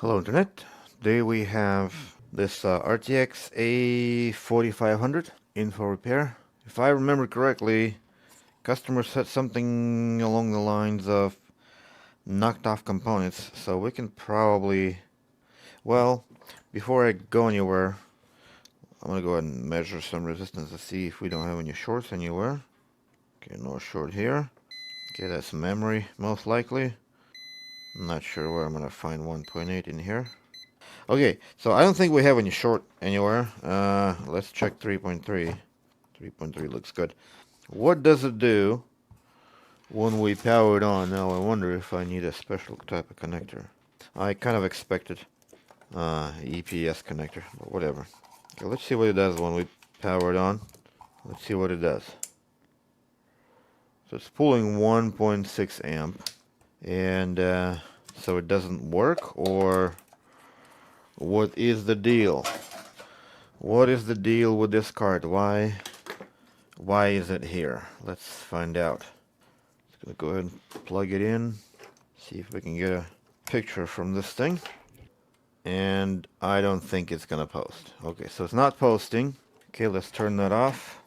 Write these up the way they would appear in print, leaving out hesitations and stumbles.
Hello Internet. Today we have this RTX A4500 in for repair. If I remember correctly, customer said something along the lines of knocked off components, so we can probably, well, before I go anywhere, I'm gonna go ahead and measure some resistance to see if we don't have any shorts anywhere. Okay, no short here. Okay, that's memory most likely. I'm not sure where I'm gonna find 1.8 in here. Okay, so I don't think we have any short anywhere. Let's check 3.3. 3.3 looks good. What does it do when we power it on? Now I wonder if I need a special type of connector. I kind of expected EPS connector, but whatever. Okay, let's see what it does when we power it on. Let's see what it does. So it's pulling 1.6 amp, and so it doesn't work, or what is the deal? What is the deal with this card? Why is it here? Let's find out. Just gonna go ahead and plug it in, see if we can get a picture from this thing. And I don't think it's gonna post. Okay, so it's not posting. Okay, let's turn that off.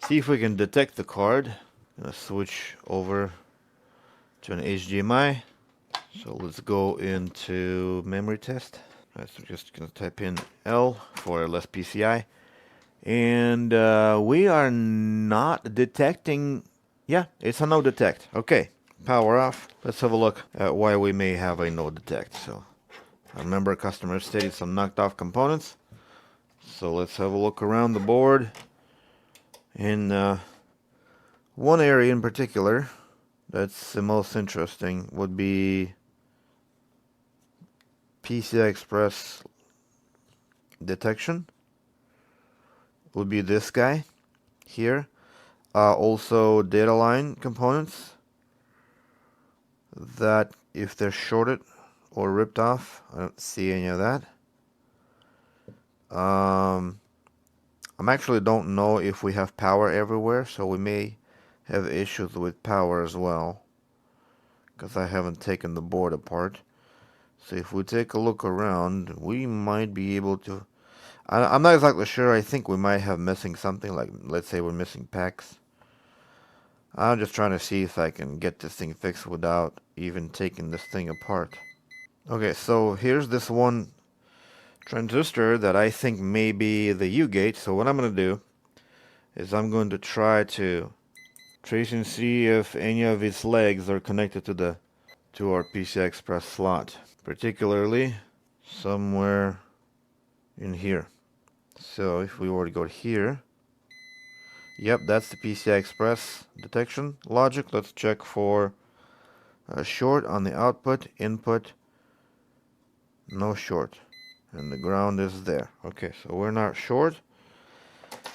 See if we can detect the card. Gonna switch over to an HDMI. So let's go into memory test. Right, so we're just gonna type in L for less PCI. And we are not detecting. Yeah, it's a no detect. Okay, power off. Let's have a look at why we may have a no detect. So I remember customer stated some knocked off components. So let's have a look around the board. In one area in particular that's the most interesting would be PCI Express detection. Would be this guy here. Also data line components that if they're shorted or ripped off, I don't see any of that. I'm actually don't know if we have power everywhere, so we may have issues with power as well, because I haven't taken the board apart. So if we take a look around, we might be able to. I'm not exactly sure. I think we might have missing something, like let's say we're missing packs. I'm just trying to see if I can get this thing fixed without even taking this thing apart. Okay, so here's this one transistor that I think may be the U gate. So what I'm going to do is I'm going to try to trace and see if any of its legs are connected to our PCI Express slot, particularly somewhere in here. So if we were to go here, yep, that's the PCI Express detection logic. Let's check for a short on the output, input, no short. And the ground is there. Okay, so we're not short.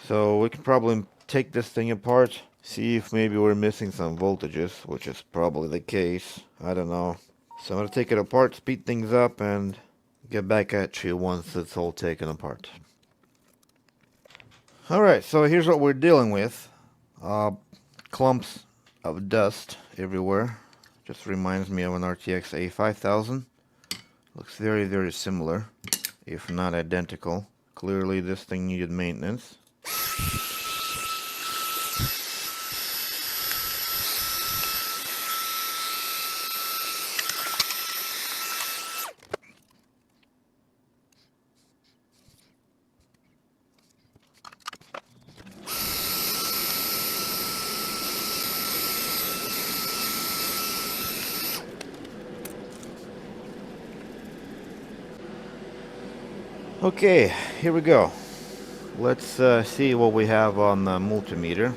So we can probably take this thing apart, see if maybe we're missing some voltages, which is probably the case. I don't know. So I'm going to take it apart, speed things up, and get back at you once it's all taken apart. Alright, so here's what we're dealing with. Clumps of dust everywhere. Just reminds me of an RTX A5000. Looks very, very similar, if not identical. Clearly this thing needed maintenance. Okay, here we go. Let's see what we have on the multimeter.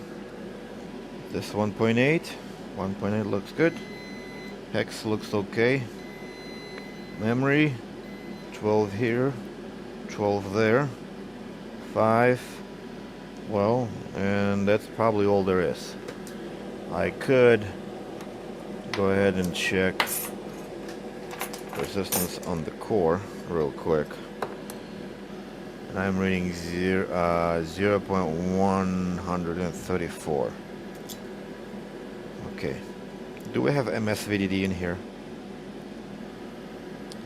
This 1.8. 1.8 looks good. Hex looks okay. Memory, 12 here, 12 there, 5. Well, and that's probably all there is. I could go ahead and check resistance on the core real quick. And I'm reading 0.134. Okay. Do we have MSVDD in here?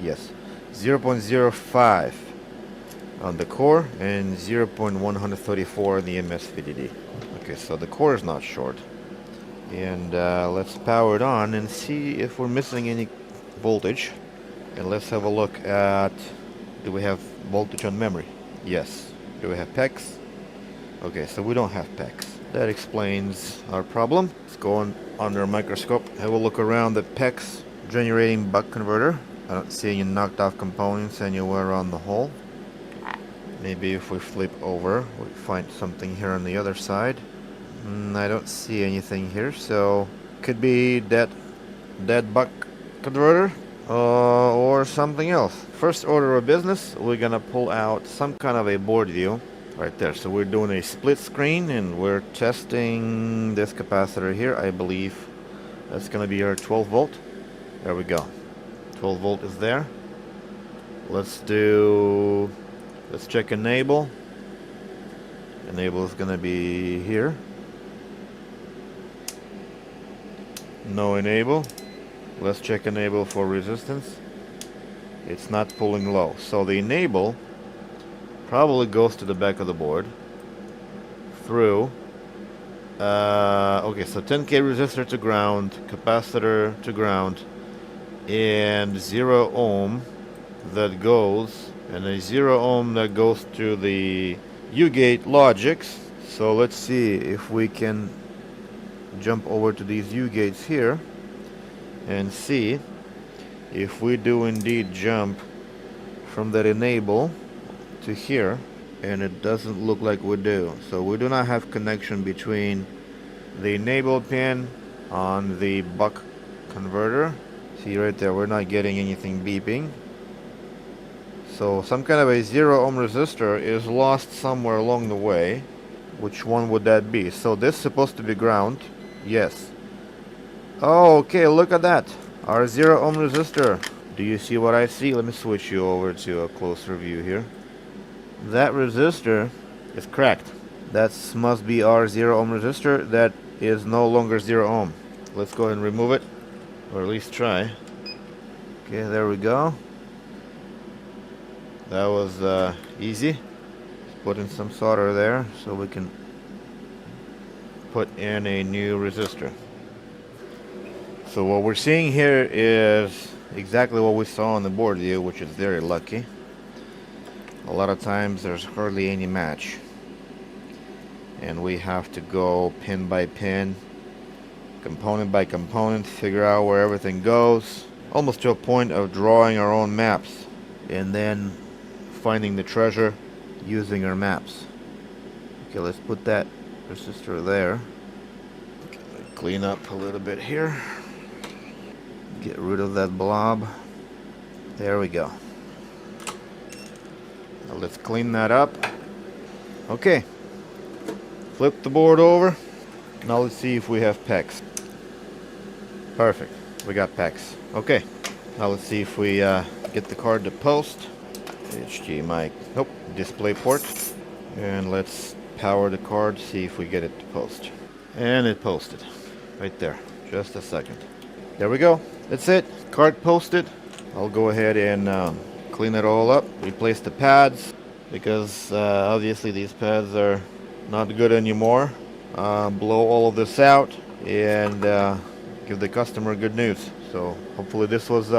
Yes. 0.05 on the core and 0.134 on the MSVDD. Okay, so the core is not short. And let's power it on and see if we're missing any voltage. And let's have a look at, do we have voltage on memory? Yes. Do we have PEX? Okay, so we don't have PEX. That explains our problem. Let's go on under a microscope, have a look around the PEX generating buck converter. I don't see any knocked off components anywhere around the hole. Maybe if we flip over, we find something here on the other side. I don't see anything here, so could be that buck converter or something else. First order of business, we're gonna pull out some kind of a board view right there. So we're doing a split screen and we're testing this capacitor here. I believe that's gonna be our 12 volt. There we go. 12 volt is there. Let's check enable. Enable is gonna be here. No enable. Let's check enable for resistance. It's not pulling low. So the enable probably goes to the back of the board through okay, so 10k resistor to ground, capacitor to ground, and 0 ohm that goes, and a 0 ohm that goes to the U-gate logics. So let's see if we can jump over to these U-gates here and see if we do indeed jump from that enable to here, and it doesn't look like we do. So we do not have connection between the enable pin on the buck converter. See right there, we're not getting anything beeping. So some kind of a 0 ohm resistor is lost somewhere along the way. Which one would that be? So this is supposed to be ground. Yes. Oh, okay, look at that. Our 0 ohm resistor. Do you see what I see? Let me switch you over to a closer view here. That resistor is cracked. That must be our 0 ohm resistor that is no longer 0 ohm. Let's go ahead and remove it, or at least try. Okay, there we go. That was easy. Just put in some solder there so we can put in a new resistor. So what we're seeing here is exactly what we saw on the board view, which is very lucky. A lot of times there's hardly any match, and we have to go pin by pin, component by component, figure out where everything goes, almost to a point of drawing our own maps and then finding the treasure using our maps. Okay, let's put that resistor there. Clean up a little bit here, get rid of that blob. There we go. Now let's clean that up. Okay, flip the board over. Now let's see if we have PEX. Perfect, we got PEX. Okay, now let's see if we get the card to post. HDMI, nope, display port. And let's power the card, see if we get it to post. And it posted, right there. Just a second. There we go, that's it, card posted. I'll go ahead and clean it all up, replace the pads, because obviously these pads are not good anymore. Blow all of this out and give the customer good news. So hopefully this was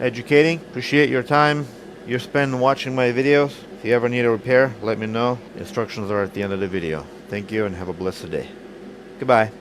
educating. Appreciate your time you spend watching my videos. If you ever need a repair, let me know. Instructions are at the end of the video. Thank you and have a blessed day. Goodbye.